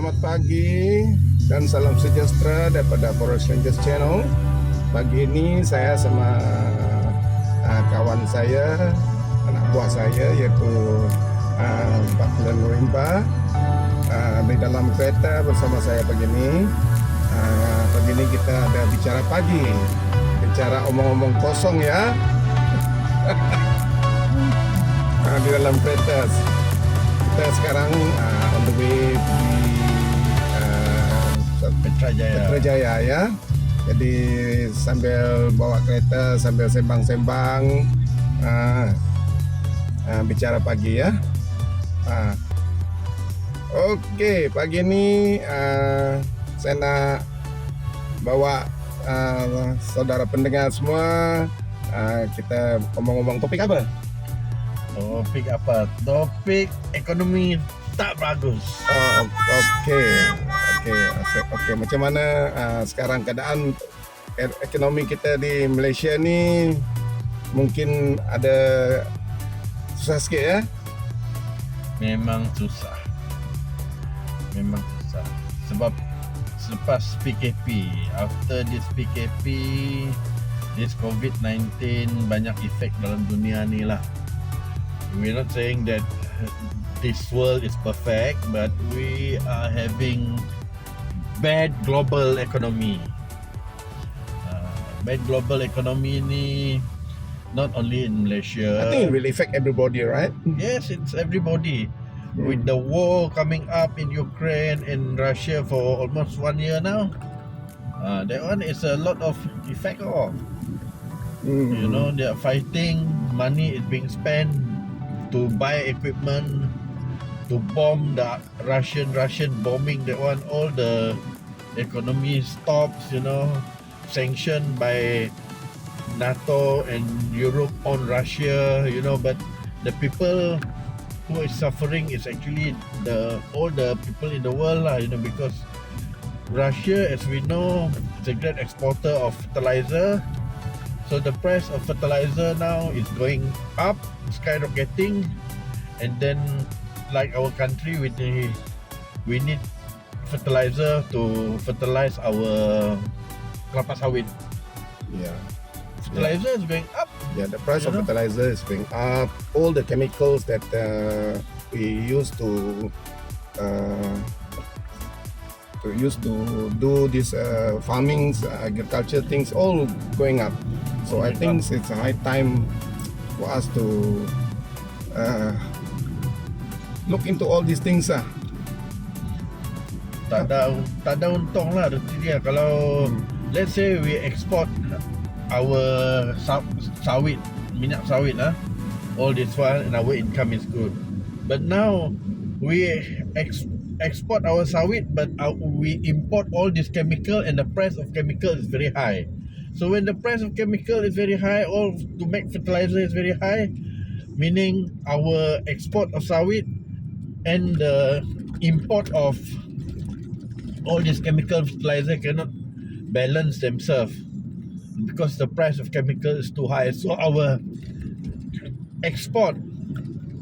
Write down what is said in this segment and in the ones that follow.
Selamat pagi dan salam sejahtera daripada Forest Rangers Channel. Pagi ini saya sama kawan saya, anak buah saya iaitu Pasal Rimba di dalam kereta bersama saya pagi ini. Pagi ini kita ada bicara pagi, bicara omong-omong kosong ya. Di dalam kereta kita sekarang on the way di Petrajaya ya. Jadi sambil bawa kereta, sambil sembang-sembang bicara pagi ya. Okey, pagi ini saya nak bawa saudara pendengar semua, kita omong-omong topik apa? Topik apa? Topik ekonomi tak bagus. Okey. Macam mana sekarang keadaan ekonomi kita di Malaysia ni? Mungkin ada susah sikit ya? Memang susah. Sebab selepas PKP, after this PKP, this COVID-19 banyak efek dalam dunia ni lah. We're not saying that this world is perfect, but we are having bad global economy. Bad global economy ni not only in Malaysia. I think it will affect everybody, right? Yes, it's everybody. With the war coming up in Ukraine and Russia for almost 1 year now, that one is a lot of effect of. You know, they are fighting, money is being spent to buy equipment, to bomb the Russian bombing, that one, all the economy stops, you know, sanctioned by NATO and Europe on Russia, you know, but the people who is suffering is actually all the people in the world lah, you know, because Russia, as we know, is a great exporter of fertilizer. So the price of fertilizer now is going up, skyrocketing, and then like our country, we need fertilizer to fertilize our kelapa sawit. Yeah. Fertilizer is going up. Yeah, the price of fertilizer is going up. All the chemicals that we used to do this farming, agriculture things, all going up. So I think it's a high time for us to look into all these things. Tak ada untung lah dia. Kalau let's say we export our sawit, minyak sawit all this while, and our income is good. But now we export our sawit, but we import all this chemical, and the price of chemical is very high. So when the price of chemical is very high, all to make fertilizer is very high, meaning our export of sawit and the import of all this chemical fertilizer cannot balance themselves because the price of chemical is too high. So our export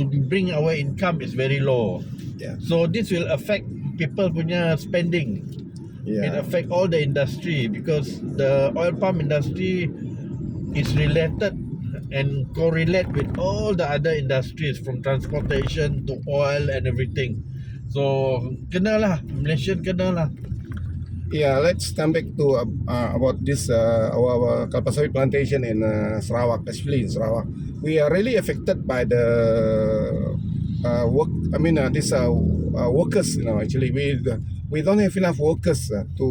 to bring our income is very low. Yeah. So this will affect people punya spending. It affect all the industry because the oil palm industry is related and correlate with all the other industries from transportation to oil and everything. So kenalah, Malaysian kenalah. Yeah, let's come back to about this our kelapa sawit plantation in Sarawak, especially in Sarawak. We are really affected by the work. I mean, these workers. You know, actually, we don't have enough workers to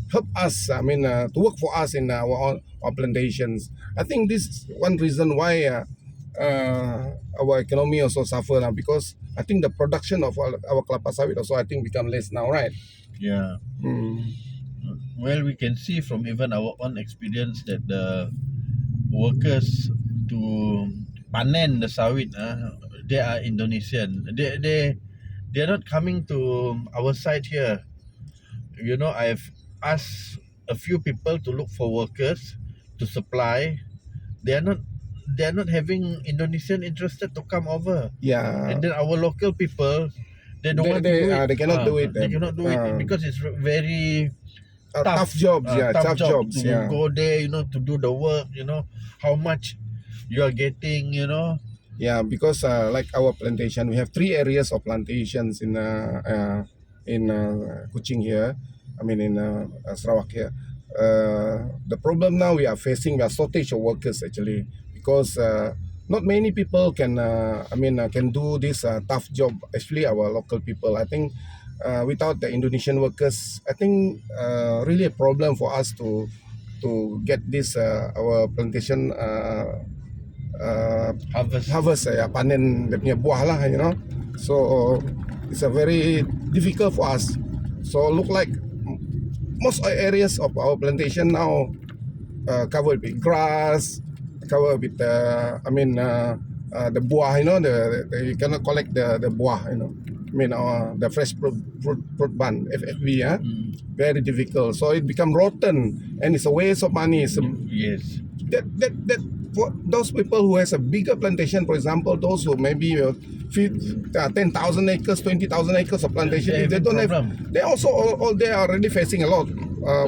help us. I mean, to work for us in our plantations. I think this is one reason why our economy also suffer now, because I think the production of our kelapa sawit also become less now, right? Yeah. Well, we can see from even our own experience that the workers to panen the sawit, they are Indonesian. They are not coming to our side here. You know, I've asked a few people to look for workers to supply. They are not having Indonesian interested to come over. Yeah. And then our local people, they don't want to do it. They cannot do it. They cannot do it because it's very tough jobs. Tough job jobs. to go there, to do the work, how much you are getting, Yeah, because like our plantation, we have 3 areas of plantations in Kuching here. I mean in Sarawak here. The problem now we are facing a shortage of workers actually because not many people can can do this tough job. Especially our local people. I think without the Indonesian workers, I think really a problem for us to get this our plantation. Harvest panen dia punya buah lah, so it's a very difficult for us. So look like most areas of our plantation now covered with grass, covered with the buah, you cannot collect the buah, the fresh fruit bun, FFB, very difficult. So it become rotten and it's a waste of money. Yes. That for those people who has a bigger plantation, for example, those who maybe 10,000 acres, 20,000 acres of plantation, if they don't have, they also they are already facing a lot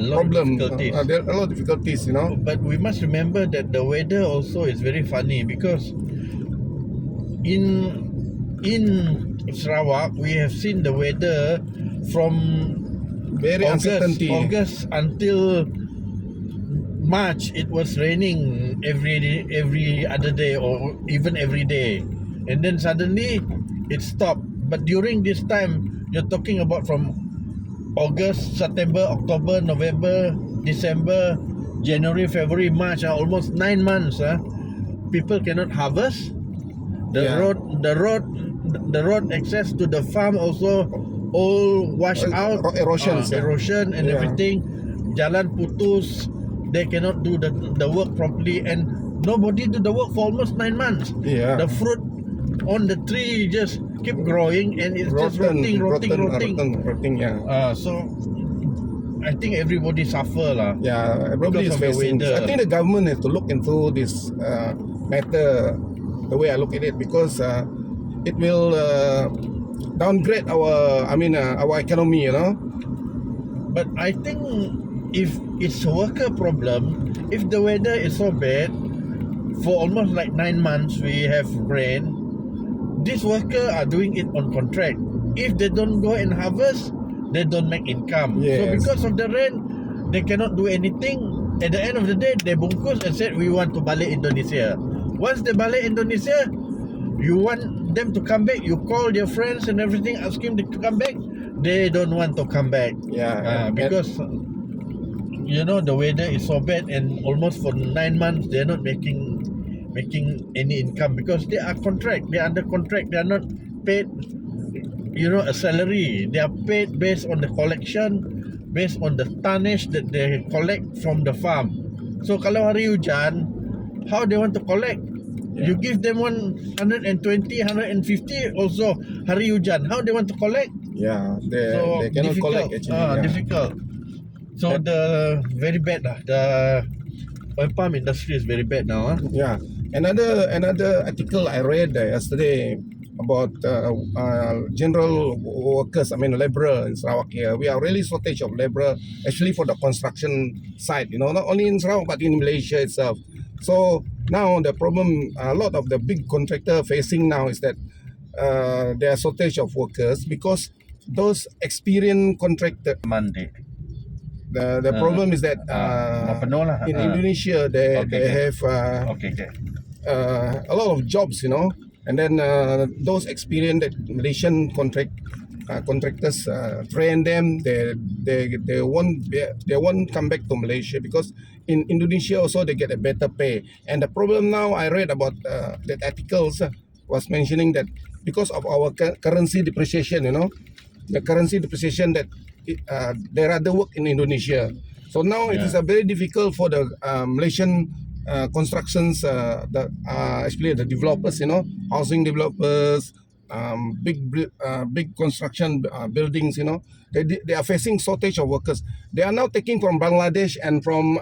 problem. There are a lot of difficulties, But we must remember that the weather also is very funny because in Sarawak we have seen the weather from very uncertainty. August until March. It was raining every other day or even every day, and then suddenly it stopped. But during this time, you're talking about from August, September, October, November, December, January, February, March, almost 9 months. People cannot harvest. The road access to the farm also all washed out. Erosion and everything. Jalan putus. They cannot do the work properly, and nobody do the work for almost 9 months. Yeah. The fruit on the tree just keep growing and it's just rotting. Yeah. So I think everybody suffer lah. Yeah, everybody is facing this. I think the government has to look into this matter. The way I look at it, because it will downgrade our economy. But I think if it's a worker problem, if the weather is so bad, for almost like 9 months we have rain, these workers are doing it on contract. If they don't go and harvest, they don't make income. Yes. So because of the rain, they cannot do anything. At the end of the day, they bungkus and said, we want to balik Indonesia. Once they balik Indonesia, you want them to come back, you call their friends and everything, ask them to come back, they don't want to come back. Yeah, because the weather is so bad, and almost for 9 months they're not making any income because they are under contract. They are not paid a salary. They are paid based on the collection, based on the tonnage that they collect from the farm. So kalau hari hujan, how they want to collect? You give them 120, 150 also hari hujan. How they want to collect? Yeah, they cannot collect actually. Difficult. So the very bad lah. The oil palm industry is very bad now. Yeah. Another article I read yesterday about general workers, laborer in Sarawak here. We are really shortage of laborer, actually for the construction side, not only in Sarawak but in Malaysia itself. So now the problem, a lot of the big contractor facing now is that there are shortage of workers because those experienced contractor. Monday. The problem is that in Indonesia they have a lot of jobs, and then those experienced Malaysian contractors train them. They won't come back to Malaysia because in Indonesia also they get a better pay. And the problem now, I read about that articles was mentioning that because of our currency depreciation, the currency depreciation, that they rather work in Indonesia. So now it is very difficult for the Malaysian constructions, especially the developers, housing developers, big construction buildings, they are facing shortage of workers. They are now taking from Bangladesh and from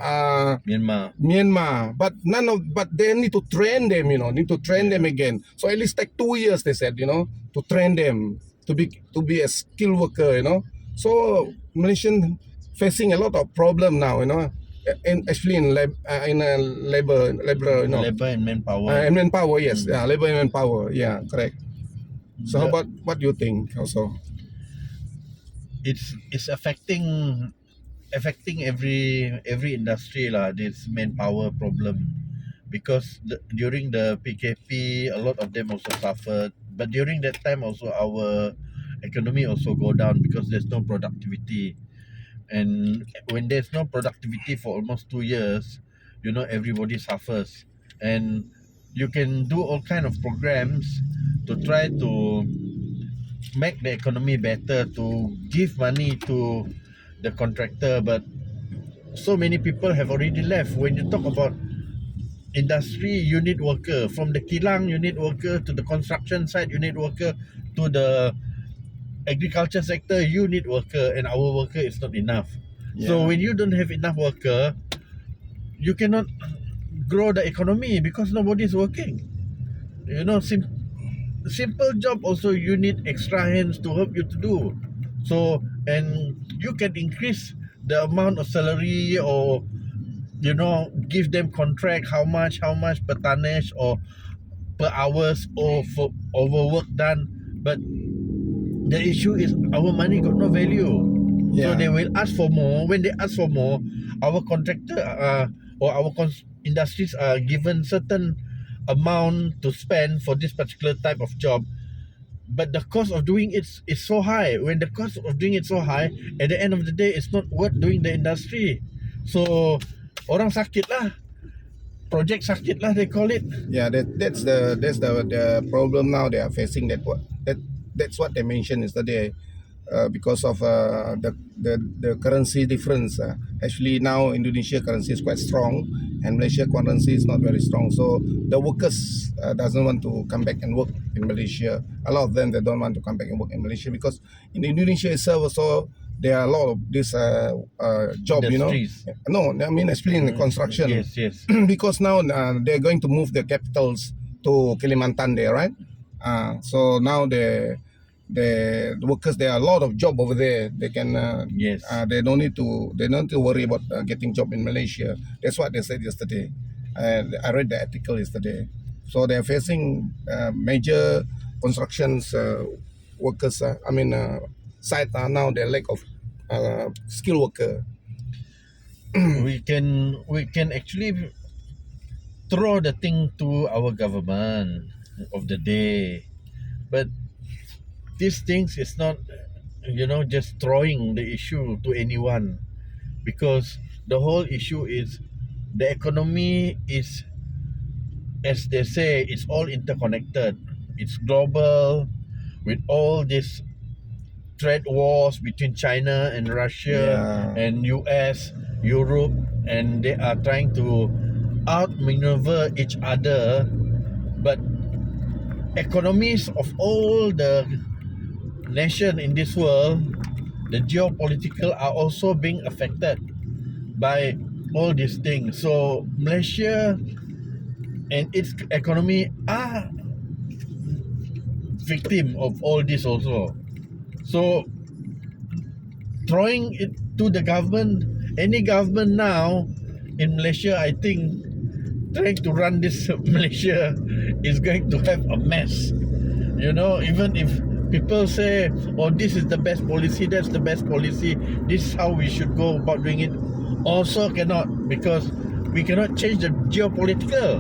Myanmar, but they need to train them, need to train them again. So at least take 2 years, they said, to train them. to be a skilled worker, you know. So Malaysian facing a lot of problem now, you know, and especially in labor, you know, Labor and manpower. and manpower. Yes, Mm. yeah, labor and manpower. Yeah, correct. So how The- about what do you think also? it's affecting every industry lah, this manpower problem, because during the PKP a lot of them also suffered, but during that time also our economy also go down because there's no productivity. And when there's no productivity for almost 2 years, you know, everybody suffers. And you can do all kind of programs to try to make the economy better, to give money to the contractor, but so many people have already left. When you talk about industry, you need worker. From the kilang, you need worker. To the construction site, you need worker. To the agriculture sector, you need worker, and our worker is not enough. So Yeah. when you don't have enough worker, you cannot grow the economy because nobody is working. You know, simple job also you need extra hands to help you to do. So, and you can increase the amount of salary, or you know, give them contract how much per tonnage or per hours or for overwork done. But the issue is our money got no value. So Yeah. they will ask for more. When they ask for more, our contractor or our industries are given certain amount to spend for this particular type of job, but the cost of doing it is so high. When the cost of doing it so high, at the end of the day, it's not worth doing the industry. So orang sakit lah, project sakit lah, they call it. Yeah, that's the problem now they are facing. That's what they mentioned yesterday, because of the currency difference. Actually, now Indonesia currency is quite strong, and Malaysia currency is not very strong. So the workers doesn't want to come back and work in Malaysia. A lot of them, they don't want to come back and work in Malaysia because in Indonesia itself also there are a lot of this job, you know. Industries. No, I mean especially in the construction. Yes, yes. Because now they're going to move the capitals to Kalimantan there, right? So now the workers, there are a lot of job over there. They can Yes. they don't need to worry about getting job in Malaysia. That's what they said yesterday. I read the article yesterday. So they're facing major constructions workers. Site now the lack of skilled worker. we can actually throw the thing to our government of the day, but these things is not, you know, just throwing the issue to anyone, because the whole issue is the economy is, as they say, it's all interconnected. It's global, with all these trade wars between China and Russia and US, Europe, and they are trying to outmaneuver each other. But economies of all the nation in this world, the geopolitical, are also being affected by all these things. So Malaysia and its economy are victim of all this also. So throwing it to the government, any government now in Malaysia, I think trying to run this Malaysia is going to have a mess. You know, even if people say, oh, this is the best policy, that's the best policy, this is how we should go about doing it, also cannot, because we cannot change the geopolitical.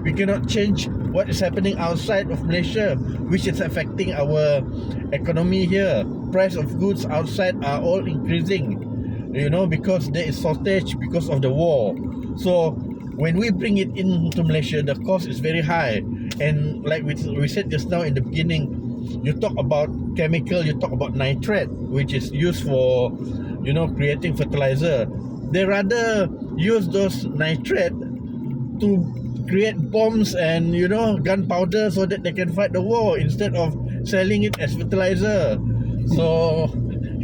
We cannot change what is happening outside of Malaysia, which is affecting our economy here. Price of goods outside are all increasing, you know, because there is shortage because of the war. So when we bring it into Malaysia, the cost is very high. And like we said just now in the beginning, you talk about chemical, you talk about nitrate, which is used for, you know, creating fertilizer. They rather use those nitrate to create bombs and, you know, gunpowder so that they can fight the war instead of selling it as fertilizer. So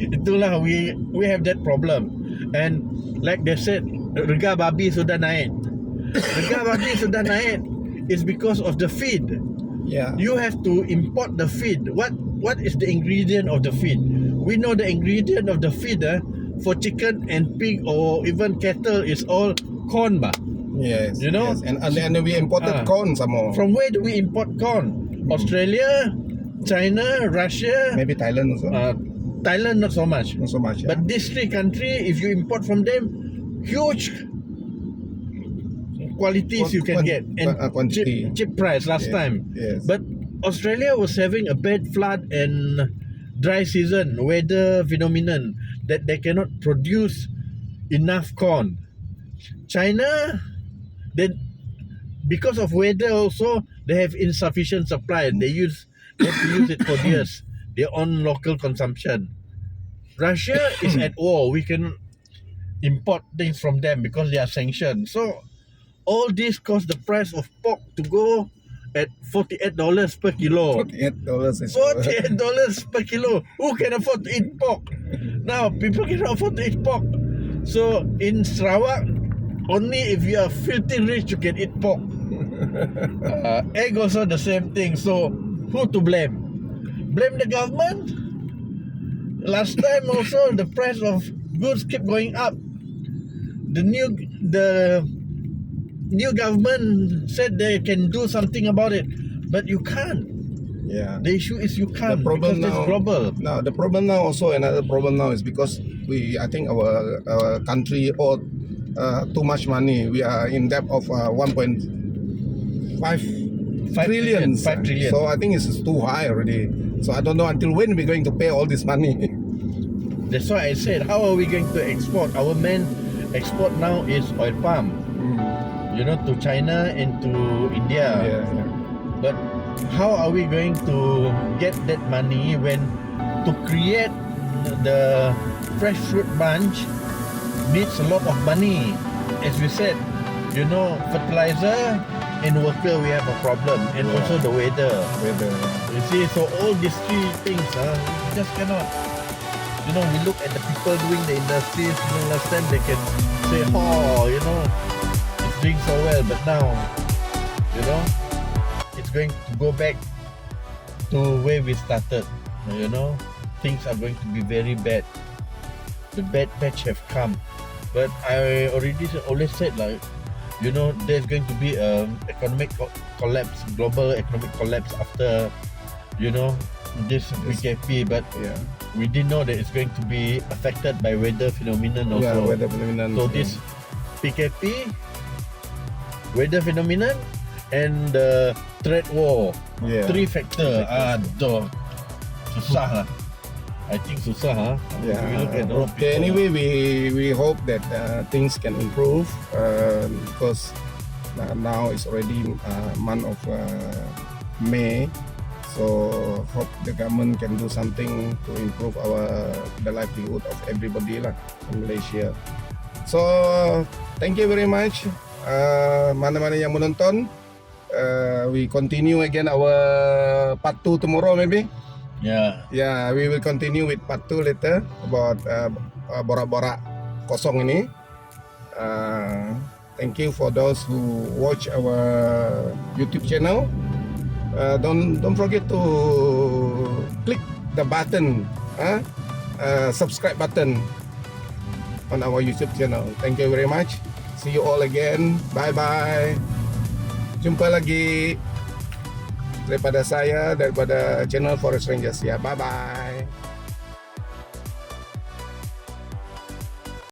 itulah, we have that problem. And like they said, rega babi sudah naik. Rega babi sudah naik is because of the feed. Yeah. You have to import the feed. What what is the ingredient of the feed? We know the ingredient of the feed for chicken and pig or even cattle is all corn, ba? Yes. You know? Yes. And we imported corn some more. From where do we import corn? Australia, China, Russia, Maybe Thailand also. Thailand not so much. Not so much. Yeah. But these three countries, if you import from them, huge qualities you can get and quantity. cheap price last time. Yes. But Australia was having a bad flood and dry season, weather phenomenon that they cannot produce enough corn. China, then because of weather also, they have insufficient supply. They have to use it for their own local consumption. Russia is at war. We can import things from them because they are sanctioned. So all this caused the price of pork to go at $48 per kilo. $48 is $48 per kilo. Who can afford to eat pork? Now people cannot afford to eat pork. So in Sarawak, only if you are filthy rich you can eat pork. Egg also the same thing. So who to blame? Blame the government? Last time also the price of goods keep going up. The new government said they can do something about it, but you can't. Yeah. The issue is you can't The problem because now, it's global. Now the problem now also another problem now is because I think our country owed too much money. We are in debt of 1.5 trillion. 5 trillion. So I think it's too high already. So I don't know until when we're going to pay all this money. That's why I said, how are we going to export? Our main export now is oil palm, to China and to India. Yeah. But how are we going to get that money when to create the fresh fruit bunch needs a lot of money? As we said, fertilizer and worker we have a problem, and also the weather. You see, so all these three things, we just cannot. We look at the people doing the industries. Last time they can say, it's doing so well, but now, it's going to go back to where we started. Things are going to be very bad. The bad patch have come, but I always said there's going to be economic collapse, global economic collapse after this PKP, but we didn't know that it's going to be affected by weather phenomenon also. Yeah, weather phenomenon. So this PKP, weather phenomenon, and the trade war, three factor. Aduh, susah lah. I think susah. Yeah. We look at Okay. Anyway, we hope that things can improve because now it's already month of May. So hope the government can do something to improve the livelihood of everybody lah in Malaysia. So thank you very much. Mana-mana yang menonton, we continue again our part 2 tomorrow maybe. Yeah, we will continue with part 2 later about borak-borak kosong ini. Thank you for those who watch our YouTube channel. Don't forget to click the button, subscribe button on our YouTube channel. Thank you very much. See you all again. Bye bye. Jumpa lagi daripada channel Forest Rangers ya. Bye bye.